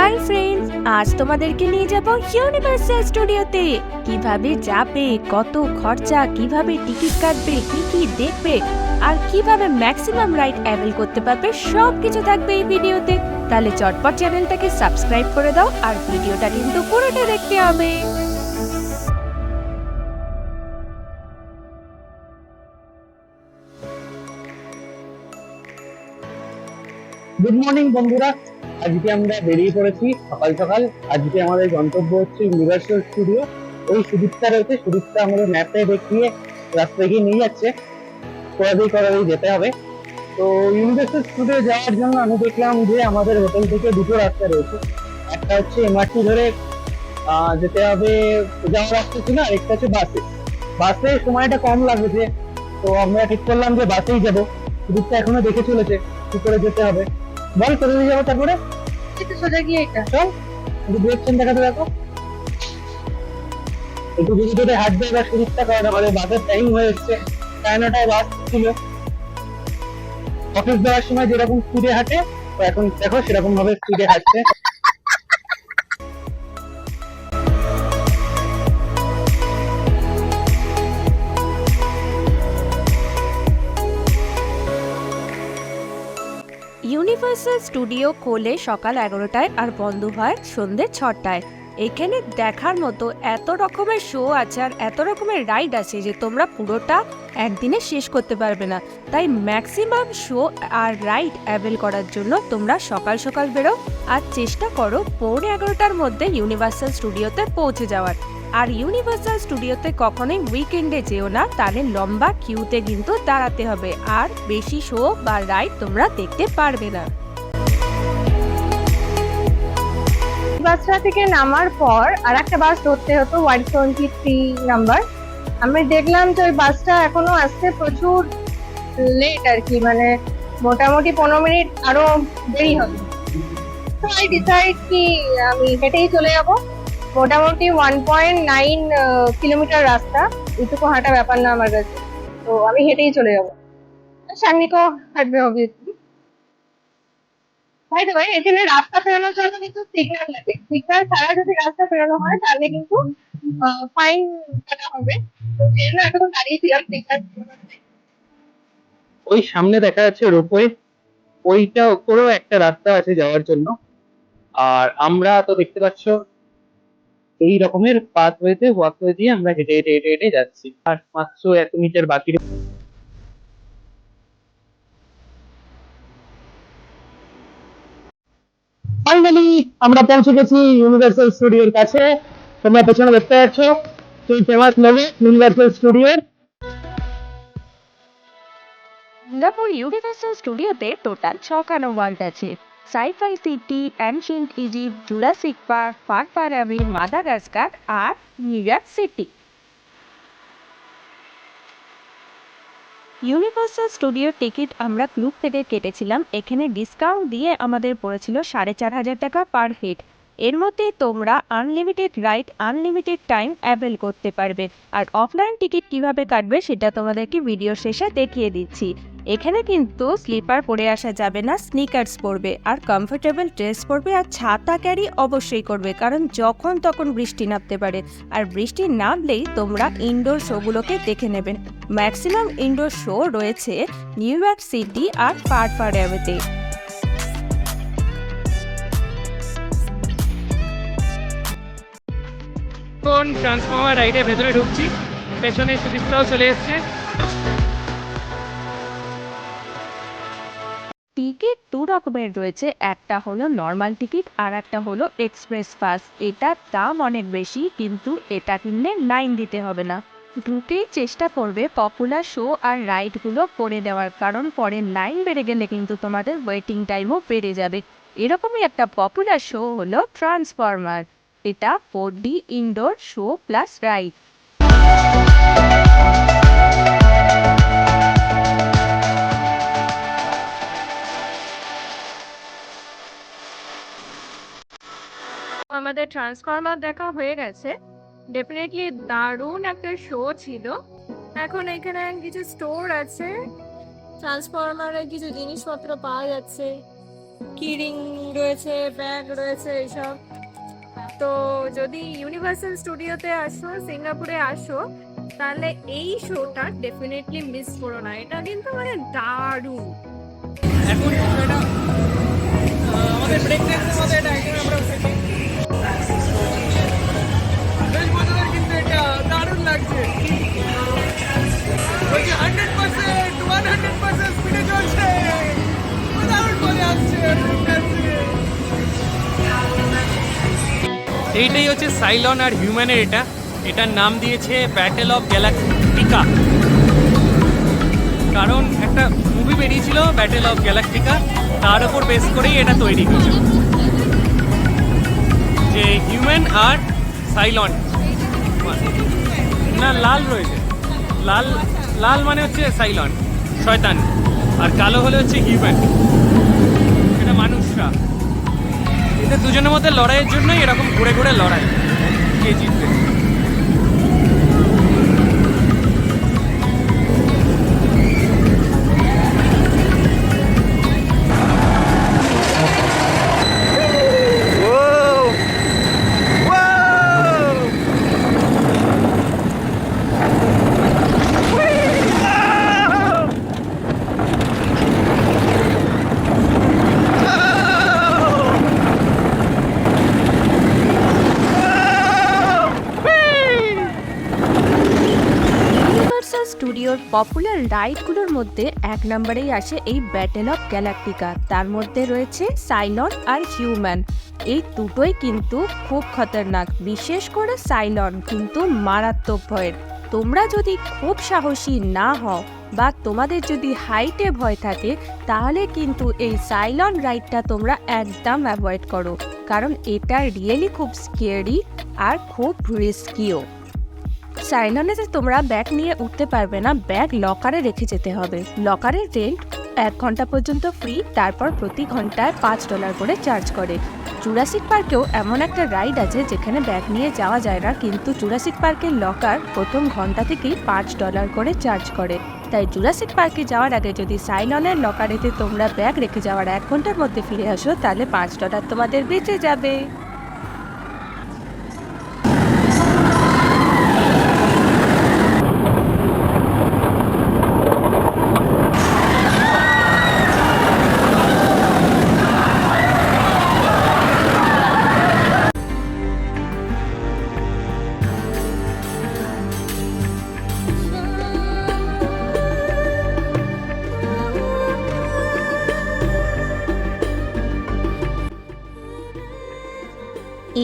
Hi friends, আজ তোমাদেরকে নিয়ে যাব ইউনিভার্সাল স্টুডিওতে। কিভাবে যাবে, কত খরচা, কিভাবে টিকিট কাটবে, কি কি দেখবে আর কিভাবে ম্যাক্সিমাম রাইড অ্যাভেল করতে পারবে, সব কিছু থাকবে এই ভিডিওতে। তাহলে চটপট চ্যানেলটাকে সাবস্ক্রাইব করে দাও আর ভিডিওটা কিন্তু পুরোটা দেখতে হবে। গুড মর্নিং বন্ধুরা, আজকে আমরা বেরিয়ে পড়েছি সকাল সকাল। আজকে আমাদের গন্তব্য হচ্ছে ইউনিভার্সাল স্টুডিও। ওই সুদীপ্তা রয়েছে, সুদীপ্তা আমাদের ম্যাপে দেখিয়ে রাস্তা এগিয়ে নিয়ে যাচ্ছে, করাতেই যেতে হবে। তো ইউনিভার্সাল স্টুডিও যাওয়ার জন্য আমি দেখলাম যে আমাদের হোটেল থেকে দুটো রাস্তা রয়েছে। একটা হচ্ছে এমআরটি ধরে যেতে হবে, যাওয়ার রাস্তা ছিল, আর একটা হচ্ছে বাসে সময়টা কম লাগবে। তো আমরা ঠিক করলাম যে বাসেই যাবো। সুদীপ্তা এখনো দেখে চলেছে কি করে যেতে হবে। বল কোথা দিয়ে যাবো? তারপরে সোজা গিয়ে এটা চল, ডিরেকশন দেখাতে দেখো। একটু যদি যদি হাঁটবে বা সুদীপ্তা, কারণ আমাদের বাসের টাইম হয়ে এসছে, 9:30 বাস ছিল। অফিস যাওয়ার সময় যেরকম স্পিডে হাঁটে, তো এখন দেখো সেরকম ভাবে স্পিডে হাঁটছে। ইউনিভার্সাল স্টুডিও খোলে সকাল 11টায় আর বন্ধ হয় সন্ধ্যে 6টায়। এখানে দেখার মতো এত রকমের শো আছে আর এত রকমের রাইড আছে যে তোমরা পুরোটা একদিনে শেষ করতে পারবে না। তাই ম্যাক্সিমাম শো আর রাইড অ্যাভেল করার জন্য তোমরা সকাল সকাল বেরো আর চেষ্টা করো 11:15টার মধ্যে ইউনিভার্সাল স্টুডিওতে পৌঁছে যাওয়ার। আর ইউনিভার্সাল স্টুডিওতে কখনোই উইকেন্ডে যেও না, তাহলে লম্বা কিউতে কিন্তু দাঁড়াতে হবে আর বেশি শো বা রাইড তোমরা দেখতে পারবে না। বাসটা থেকে নামার পর আর একটা বাস ধরতে হতো 123 নাম্বার। আমি দেখলাম যে ওই বাসটা এখনো আসতে প্রচুর লেট আর কি, মানে মোটামুটি 15 মিনিট আরো দেরি হবে। তো আই ডিসাইড কি আমি হেঁটেই চলে যাব। মোটামুটি 1.9 কিলোমিটার রাস্তা, এইটুকু হাঁটা ব্যাপার না আমার কাছে। তো আমি হেঁটেই চলে যাব, সান্নিকও হাঁটবে অবভিয়াসলি। ভাই ভাই এখানে রাস্তা ফেরানোর জন্য কিন্তু সিগন্যাল লাগে। সিগন্যাল ছাড়া যদি রাস্তা ফেরানো হয় তাহলে কিন্তু ফাইন কাটা হবে। তো সেই জন্য এখন দাঁড়িয়েছিলাম সিগন্যাল। ওই সামনে দেখা যাচ্ছে রোপওয়ে, ওইটা উপরেও একটা রাস্তা আছে যাওয়ার জন্য। আর আমরা তো দেখতে পাচ্ছ এই রকমের পাথওয়েতে, ওয়াকওয়ে দিয়ে আমরা হেঁটে হেঁটে হেঁটে হেঁটে যাচ্ছি। আর মাত্র 1 মিটার বাকি। ফাইনালি আমরা পৌঁছে গেছি ইউনিভার্সাল স্টুডিওর কাছে। তোমরা পেছনে দেখতে পাচ্ছ সেই ফেমাস লোগো ইউনিভার্সাল স্টুডিওর। সিঙ্গাপুর ইউনিভার্সাল স্টুডিওতে টোটাল 6খানা ওয়ার্ল্ড আছে: scifi city, ancient Egypt, Jurassic park, ফার পারামি, মাদাগাস্কার আর নিউ ইয়র্ক সিটি। ইউনিভার্সাল স্টুডিওর টিকিট আমরা গ্রুপ থেকে কেটেছিলাম। এখানে ডিসকাউন্ট দিয়ে আমাদের পড়েছিল 4,500 টাকা পার হেড। এর মধ্যে তোমরা unlimited ride, unlimited time avail করতে পারবে। আর অফলাইন টিকিট কিভাবে কাটবে সেটা তোমাদেরকে ভিডিও শেষে দেখিয়ে দিচ্ছি। এখানে কিন্তু স্লিপার পরে আসা যাবে না, স্নিকার্স পরবে আর কমফোর্টেবল ড্রেস পরবে আর ছাতা ক্যারি অবশ্যই করবে, কারণ যখন তখন বৃষ্টি নামতে পারে। আর বৃষ্টি নামলেই তোমরা ইনডোর শোগুলোকে দেখে নেবেন। ম্যাক্সিমাম ইনডোর শো রয়েছে নিউ ইয়র্ক সিটি আর পারপারেওতে। কোন ট্রান্সফর্মার রাইডের ভেতরে ঢুকছি, পেছনে সুদীপ্তাও চলে এসছে। টিকিট দু রকমের রয়েছে, একটা হলো নর্মাল টিকিট আর একটা হলো এক্সপ্রেস পাস। এটার দাম অনেক বেশি, কিন্তু এটা কিনলে লাইন দিতে হবে না। ঢুকেই চেষ্টা করবে পপুলার শো আর রাইডগুলো করে দেওয়ার, কারণ পরে লাইন বেড়ে গেলে কিন্তু তোমাদের ওয়েটিং টাইমও বেড়ে যাবে। এরকমই একটা পপুলার শো হলো ট্রান্সফর্মার। এটা 4D indoor show plus ride. আমাদের ট্রান্সফর্মার দেখা হয়ে গেছে। ডেফিনেটলি দারুণ একটা শো ছিল। এখন এখানে কিছু স্টোর আছে, ট্রান্সফরমারের কিছু জিনিসপত্র পাওয়া যাচ্ছে। কিরিং রয়েছে, ব্যাগ রয়েছে, এইসব। তো যদি ইউনিভার্সাল স্টুডিওতে আসো, সিঙ্গাপুরে আসো, তাহলে এই শোটা ডেফিনেটলি মিস করো না। এটা কিন্তু মানে দারুণ। এখন এটা আমাদের ব্রেক টাইমের মধ্যে এটা একদম আমরা উঠেছি। বেশ মজাদার, কিন্তু এটা দারুণ লাগছে। বলছি 100% 100% স্পিডে চলছে, দারুণ মজা আসছে। এইটাই হচ্ছে সাইলন আর হিউম্যানের। এটার নাম দিয়েছে ব্যাটেল অফ গ্যালাকটিকা, কারণ একটা মুভি বেরিয়েছিল ব্যাটেল অফ গ্যালাকটিকা, তার উপর বেস করেই এটা তৈরি হয়েছে। যে হিউম্যান আর সাইলন, না লাল রয়েছে, লাল লাল মানে হচ্ছে সাইলন শয়তান, আর কালো হলে হচ্ছে হিউম্যান, এটা মানুষরা। এদের দুজনের মধ্যে লড়াইয়ের জন্যই এরকম ঘুরে ঘুরে লড়াই, কে জিতবে। ইউনিভার্সাল স্টুডিওর পপুলার রাইডগুলোর মধ্যে এক নম্বরেই আসে এই ব্যাটেল অফ গ্যালাকটিকা। তার মধ্যে রয়েছে সাইলন আর হিউম্যান। এই দুটোই কিন্তু খুব খতরনাক, বিশেষ করে সাইলন কিন্তু মারাত্মক ভয়ের। তোমরা যদি খুব সাহসী না হও বা তোমাদের যদি হাইটে ভয় থাকে, তাহলে কিন্তু এই সাইলন রাইডটা তোমরা একদম অ্যাভয়েড করো, কারণ এটা রিয়েলি খুব স্কেয়ারি আর খুব রিস্কিও। সাইলনেতে তোমরা ব্যাগ নিয়ে উঠতে পারবে না, ব্যাগ লকারে রেখে যেতে হবে। লকারের রেন্ট 1 ঘন্টা পর্যন্ত ফ্রি, তারপর প্রতি ঘন্টায় $5 করে চার্জ করে। জুরাসিক পার্কেও এমন একটা রাইড আছে যেখানে ব্যাগ নিয়ে যাওয়া যায় না, কিন্তু জুরাসিক পার্কের লকার প্রথম ঘন্টা থেকেই $5 করে চার্জ করে। তাই জুরাসিক পার্কে যাওয়ার আগে যদি সাইলনের লকারেতে তোমরা ব্যাগ রেখে যাওয়ার 1 ঘন্টার মধ্যে ফিরে আসো, তাহলে $5 তোমাদের বেঁচে যাবে।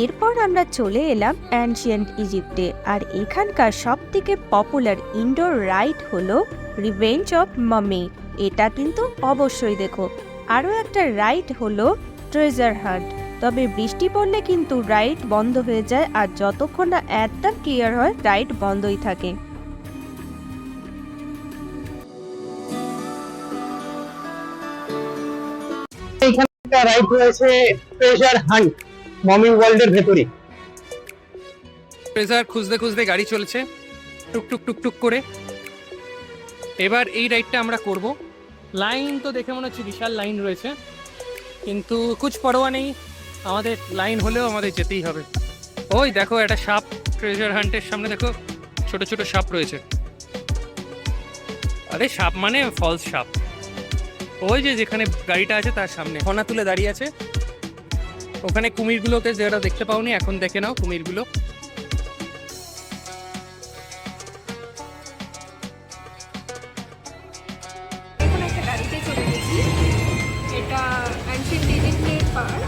এরপর আমরা চলে এলাম অ্যানশিয়েন্ট ইজিপ্টে, আর এখানকার সবথেকে পপুলার ইনডোর রাইড হলো রিভেঞ্জ অফ মামি। এটা কিন্তু অবশ্যই দেখো। আরও একটা রাইড হলো ট্রেজার হান্ট, তবে বৃষ্টি পড়লে কিন্তু রাইড বন্ধ হয়ে যায়, আর যতক্ষণ না একদম ক্লিয়ার হয় রাইড বন্ধই থাকে। এইখানে একটা রাইড রয়েছে ট্রেজার হান্ট, মমি ওয়ার্ল্ডের ভেতরে। ট্রেজার খুঁজতে খুঁজতে গাড়ি চলছে টুকটুক টুকটুক করে। এবার এই রাইডটা আমরা করব। লাইন তো দেখে মনে হচ্ছে বিশাল লাইন রয়েছে, কিন্তু কুছ পরোয়া নেই, আমাদের লাইন হলেও আমাদের যেতেই হবে। ওই দেখো একটা সাপ, ট্রেজার হান্টের সামনে দেখো ছোট ছোট সাপ রয়েছে। আরে সাপ মানে ফলস সাপ। ওই যে যেখানে গাড়িটা আছে তার সামনে ফনা তুলে দাঁড়িয়ে আছে, ওখানে কুমিরগুলোকে যারা দেখতে পাওনি এখন দেখে নাও কুমিরগুলো। এখন একটা গাড়িতে চলে গেছি, এটা অ্যানশিয়েন্ট ইজিপ্টের পার্ক,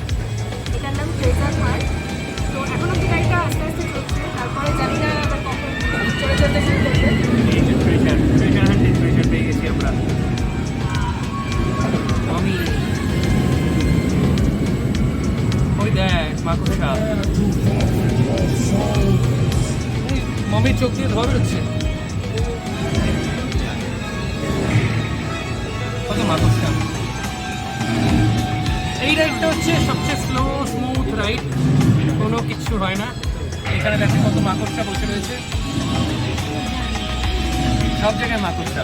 এটার নাম ট্রেজার হান্ট। তো এখন অব্দি গাড়িটা আস্তে আস্তে চলছে, তারপরে জানি না আবার কখন চলে চলতে শুরু করবে। এই যে ট্রেজার হান্টের ট্রেজার পেয়ে গেছি আমরা। আমি ওই দেখ মাকড়সা, মমির চোখ দিয়ে ধোয়া বেরোচ্ছে। কত মাকড়সা। এই রাইডটা হচ্ছে সবচেয়ে স্লো স্মুথ রাইড, কোনো কিছু হয় না। এখানে দেখে কত মাকড়সা বসে রয়েছে, সব জায়গায় মাকড়সা।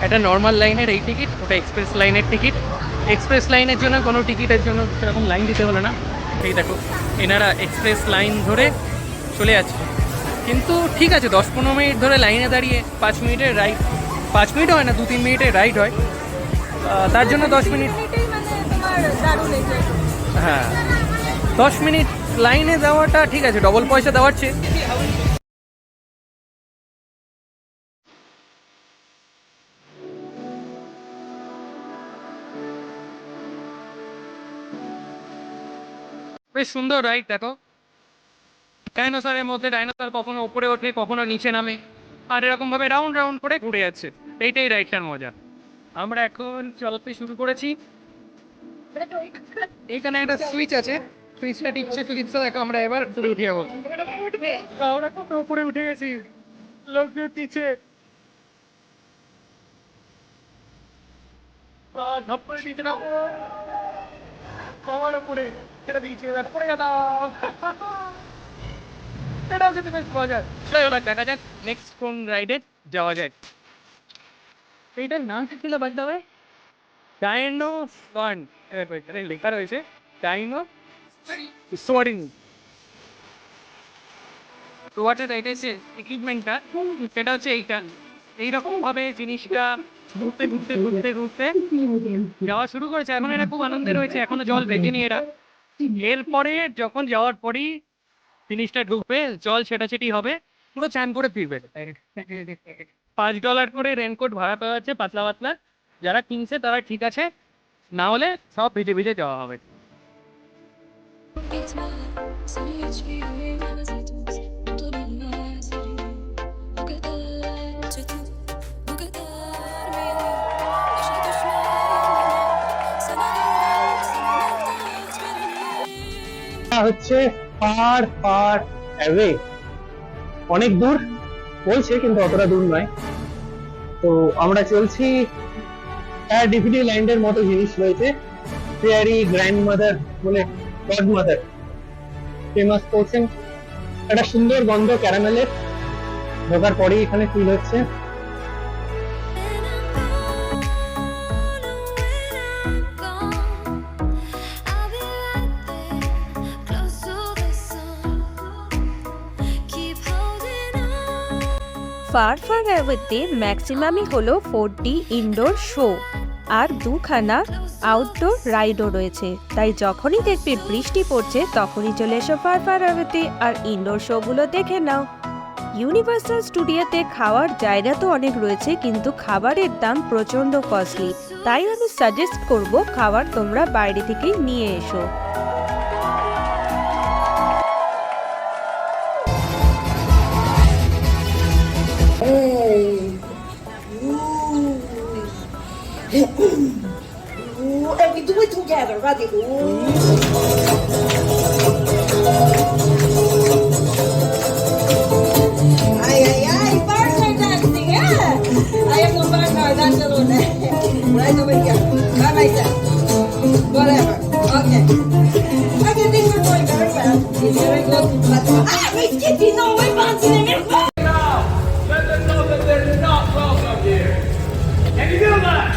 একটা নর্মাল লাইনের এই টিকিট, ওটা এক্সপ্রেস লাইনের টিকিট। এক্সপ্রেস লাইনের জন্য কোনো টিকিটের জন্য সেরকম লাইন দিতে হলো না। এই দেখো এনারা এক্সপ্রেস লাইন ধরে চলে যাচ্ছে, কিন্তু ঠিক আছে 10-15 মিনিট ধরে লাইনে দাঁড়িয়ে 5 মিনিটের রাইড, 5 মিনিটও হয় না, 2-3 মিনিটের রাইড হয়, তার জন্য 10 মিনিট, হ্যাঁ 10 মিনিট লাইনে যাওয়াটা ঠিক আছে, ডবল পয়সা দেওয়ার চেয়ে। বেশ সুন্দর রাইড, দেখো ডাইনোসরের মধ্যে ডাইনোসর কখনো উপরে ওঠে কখনো নিচে নামে, আর এরকম ভাবে রাউন্ড রাউন্ড করে ঘুরে যাচ্ছে, এইটাই রাইডটার মজা। আমরা এখন চলতে শুরু করেছি। এখানে একটা সুইচ আছে, সুইচটা টিপছে, সুইচটা দেখো আমরা এবার উপরে উঠে যাবো। আমরা কত উপরে উঠে গেছি, লোকজন নিচে ধপ্পরে নিচে নামো, সবার উপরে সেটা দিয়েছে, এবার পড়ে গেলাম। এটাও কিন্তু বেশ মজার। চলো দেখা যাক নেক্সট কোন রাইডে যাওয়া যায়। এইটার নাম কি ছিল বাদ দাও? ডাইনো সন, লেখা রয়েছে ডাইনো সোয়ারিং। তো ওয়াটার রাইডের যে ইকুইপমেন্টটা সেটা হচ্ছে এইটা, এইরকম ভাবে জিনিসটা ঘুরতে ঘুরতে ঘুরতে ঘুরতে যাওয়া শুরু করেছে। এখন এটা খুব আনন্দে রয়েছে, এখনো জল দেখেনি এরা। এরপরে যখন যাওয়ার পরেই জিনিসটা ঢুকবে, জল ছেটাছেটি হবে, পুরো চান করে ফিরবে। $5 করে রেনকোট ভাড়া পাওয়া যাচ্ছে পাতলা পাতলা, যারা কিনছে তারা ঠিক আছে, না হলে সব ভিজে ভিজে যাওয়া হবে। হচ্ছে ফার ফার অ্যাওয়ে, অনেক দূর বলছে কিন্তু অতটা দূর নয়। তো আমরা চলছি, ডিভিডি ল্যান্ডের মতো জিনিস রয়েছে, ফেয়ারি গ্র্যান্ড মাদার বলে, গড মাদার ফেমাস পোর্শন, একটা সুন্দর গন্ধ ক্যারামেলের, ঢোকার পরেই এখানে ফিল হচ্ছে। ফার ফার অ্যাওয়েতে ম্যাক্সিমামই হলো 4D ইনডোর শো আর 2খানা আউটডোর রাইডও রয়েছে। তাই যখনই দেখবে বৃষ্টি পড়ছে তখনই চলে এসো ফার ফার অ্যাওয়েতে আর ইনডোর শোগুলো দেখে নাও। ইউনিভার্সাল স্টুডিওতে খাওয়ার জায়গা তো অনেক রয়েছে, কিন্তু খাবারের দাম প্রচণ্ড কস্টলি, তাই আমি সাজেস্ট করব খাবার তোমরা বাইরে থেকেই নিয়ে এসো। And we do it together, ready? Ay, partner dancing, yeah? I am no partner, dance alone. Right over here, by myself. Whatever, okay. I think we're going very well. It's very good. But, we're skipping, no, we're bouncing in it. Let them know that they're not welcome here. Can you do that?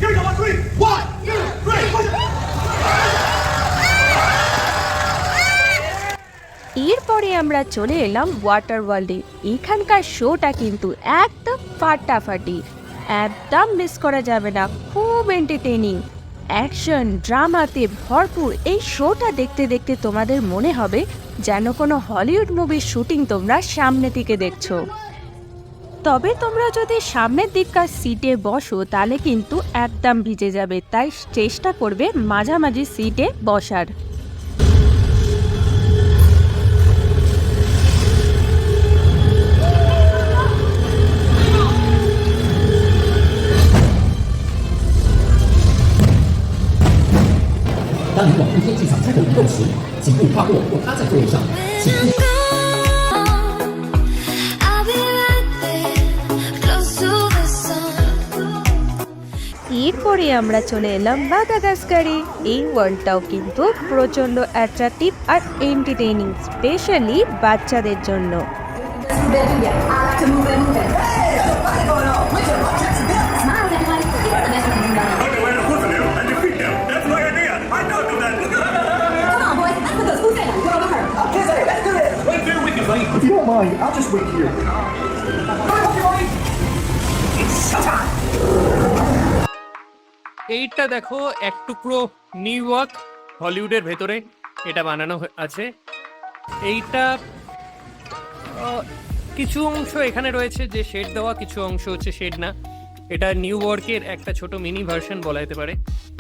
Here we go, 1, 3. 1, 2, 3, push it. এরপরে আমরা চলে এলাম water ওয়ার্ল্ডে। এখানকার শোটা কিন্তু একদম ফাটাফাটি, একদম মিস করা যাবে না, খুব এন্টারটেইনিং, অ্যাকশন ড্রামাতে ভরপুর। এই শোটা দেখতে দেখতে তোমাদের মনে হবে যেন কোনো হলিউড মুভির শুটিং তোমরা সামনে থেকে দেখছো। তবে তোমরা যদি সামনের দিককার সিটে বসো তাহলে কিন্তু একদম ভিজে যাবে, তাই চেষ্টা করবে মাঝামাঝি সিটে বসার। 当你往通天剧场开口移动时，请勿跨过或趴在座位上，请 I'll be right there, close to the sun. এরপরে আমরা চলে এলাম মাদাগাস্কারে। এই ওয়ার্ল্ডটাও কিন্তু প্রচণ্ড অ্যাট্রাকটিভ আর এন্টারটেইনিং, স্পেশালি বাচ্চাদের জন্য। If you don't mind, I'll just wait here. এইটা দেখো, এক টুকরো নিউ ইয়র্ক হলিউডের ভেতরে এটা বানানো আছে। এইটা কিছু অংশ এখানে রয়েছে যে শেড দেওয়া, কিছু অংশ হচ্ছে শেড না। এটা নিউ ইয়র্কের একটা ছোট মিনি ভার্সন বলা যেতে পারে।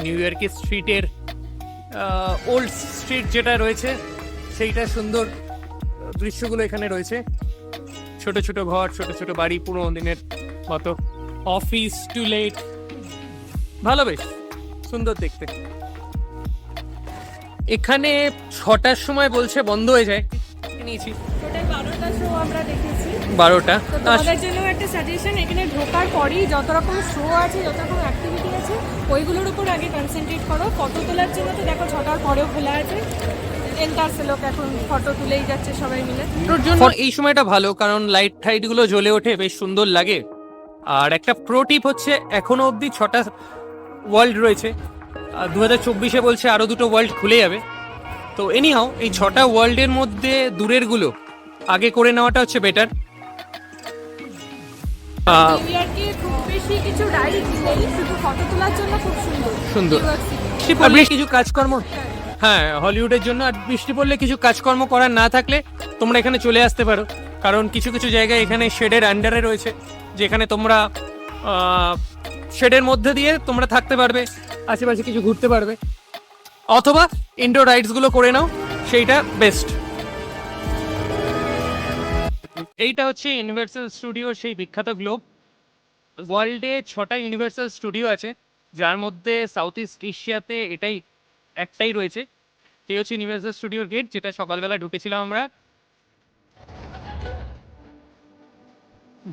নিউ ইয়র্কের স্ট্রিটের ওল্ড স্ট্রিট যেটা রয়েছে সেইটা সুন্দর দৃশ্যগুলো এখানে রয়েছে। ছোট ছোট ঘর, ছোট ছোট বাড়ি, পুরোনো দিনের মতো। অফিস টু লেট, ভালো, বেশ সুন্দর দেখতে। এখানে 6টার সময় বলছে বন্ধ হয়ে যায়। নিয়েছি টোটাল 12টা শো আমরা দেখেছি। 12টা। তো তোমাদের জন্য একটা সাজেশন, এখানে ঢোকার পরেই যত রকম শো আছে, যত রকম অ্যাক্টিভিটি আছে, ওইগুলোর উপর আগে কনসেন্ট্রেট করো। ফটো তোলার জন্য তো দেখো 6টার পরেও খোলা আছে। এন্টারসে লোক এখন ফটো তুলেই যাচ্ছে সবাই মিলে। ওর জন্য এই সময়টা ভালো, কারণ লাইট টাইট গুলো জ্বলে ওঠে, বেশ সুন্দর লাগে। আর একটা প্রো টিপ হচ্ছে, এখনো অবধি 6টা ওয়ার্ল্ড রয়েছে। 2024-এ বলছে আরো 2টো ওয়ার্ল্ড খুলে যাবে। তো এনিহাও এই 6টা ওয়ার্ল্ডের মধ্যে দূরের গুলো আগে করে নেওয়াটা হচ্ছে বেটার। নিউ ইয়র্কে খুব বেশি কিছু রাইড নেই, শুধু ফটো তোলার জন্য খুব সুন্দর সুন্দর। New York city. বৃষ্টি পড়লে কিছু কাজকর্ম, হ্যাঁ হলিউডের জন্য। আর বৃষ্টি পড়লে কিছু কাজকর্ম করার না থাকলে তোমরা এখানে চলে আসতে পারো, কারণ কিছু কিছু জায়গায় এখানে শেডের আন্ডারে রয়েছে, যেখানে তোমরা শেডের মধ্যে দিয়ে তোমরা থাকতে পারবে, আশেপাশে কিছু ঘুরতে পারবে, অথবা ইনডোর রাইডস গুলো করে নাও, সেইটা বেস্ট। এইটা হচ্ছে ইউনিভার্সাল স্টুডিও, সেই বিখ্যাত গ্লোব। ওয়ার্ল্ডে 6টা ইউনিভার্সাল স্টুডিও আছে, যার মধ্যে সাউথ ইস্ট এশিয়াতে এটাই একটাই রয়েছে। এই হচ্ছে ইউনিভার্সাল স্টুডিওর গেট, যেটা সকালবেলা ঢুকেছিলাম আমরা।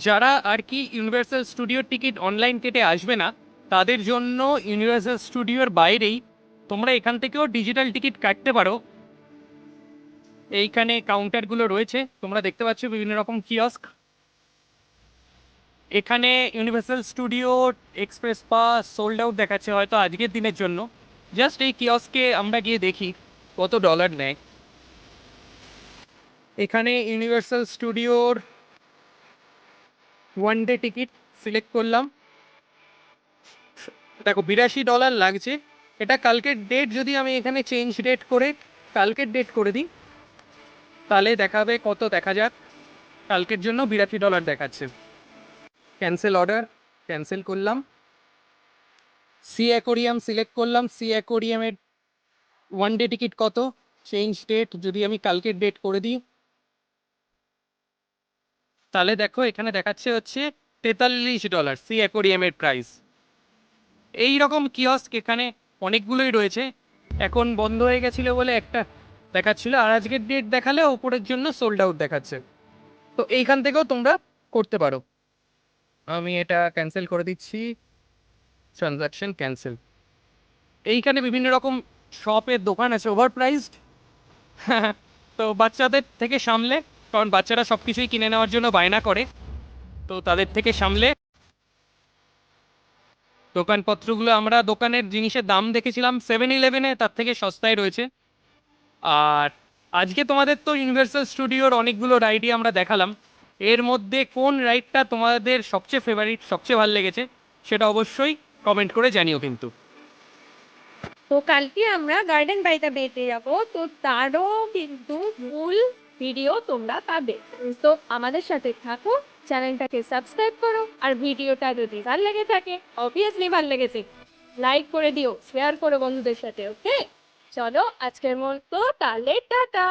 যারা আর কি ইউনিভার্সাল স্টুডিওর টিকিট অনলাইন কেটে আসবে না, তাদের জন্য ইউনিভার্সাল স্টুডিওর বাইরেই তোমরা এখান থেকেও ডিজিটাল টিকিট কাটতে পারো। এইখানে কাউন্টারগুলো রয়েছে, তোমরা দেখতে পাচ্ছ বিভিন্ন রকম কিয়স্ক। এখানে universal studio express pass sold out দেখাচ্ছে, হয়তো আজকের দিনের জন্য। জাস্ট এই কিয়স্কে আমরা গিয়ে দেখি কত ডলার নেয়। এখানে ইউনিভার্সাল স্টুডিওর ওয়ান ডে টিকিট সিলেক্ট করলাম, দেখো $82 লাগছে। এটা কালকের ডেট, যদি আমি এখানে চেঞ্জ ডেট করে কালকের ডেট করে দিই, তাহলে দেখাবে কত, দেখা যাক। কালকের জন্য $82 দেখাচ্ছে। ক্যান্সেল অর্ডার, ক্যান্সেল করলাম। সি অ্যাকোরিয়াম সিলেক্ট করলাম। সি অ্যাকোরিয়ামের ওয়ান ডে টিকিট কত, চেঞ্জ ডেট যদি আমি কালকের ডেট করে দিই, তাহলে দেখো এখানে দেখাচ্ছে হচ্ছে $43 সি অ্যাকোরিয়ামের প্রাইস। এই রকম কিয়স্ক এখানে অনেকগুলোই রয়েছে। এখন বন্ধ হয়ে গেছিল বলে একটা দেখাচ্ছিল, আর আজকের ডেট দেখালে ওপরের জন্য সোল্ড আউট দেখাচ্ছে। তো এইখান থেকেও তোমরা করতে পারো। আমি এটা ক্যান্সেল করে দিচ্ছি, ট্রানজাকশন ক্যান্সেল। এইখানে বিভিন্ন রকম শপের দোকান আছে ওভার প্রাইসড, তো বাচ্চাদের থেকে সামলে, কারণ বাচ্চারা সব কিছুই কিনে নেওয়ার জন্য বায়না করে, তো তাদের থেকে সামলে দোকানপত্রগুলো। আমরা দোকানের জিনিসের দাম দেখেছিলাম 7-Eleven-এ, তার থেকে সস্তায় রয়েছে। আর আজকে তোমাদের তো ইউনিভার্সাল স্টুডিওর অনেকগুলো রাইডই আমরা দেখালাম, এর মধ্যে কোন রাইডটা তোমাদের সবচেয়ে ফেভারিট, সবচেয়ে ভালো লেগেছে, সেটা অবশ্যই কমেন্ট করে জানিও কিন্তু। তো কালকে আমরা গার্ডেন বাই দ্য বেতে যাবো, তো তারও কিন্তু ফুল ভিডিও তোমরা পাবে। তো আমাদের সাথে থাকো, চ্যানেলটাকে সাবস্ক্রাইব করো, আর ভিডিওটা যদি ভালো লেগে থাকে, অবভিয়াসলি ভালো লেগেছে, লাইক করে দিও, শেয়ার করো বন্ধুদের সাথে। ওকে, চলো আজকের মতো তাহলে টাটা।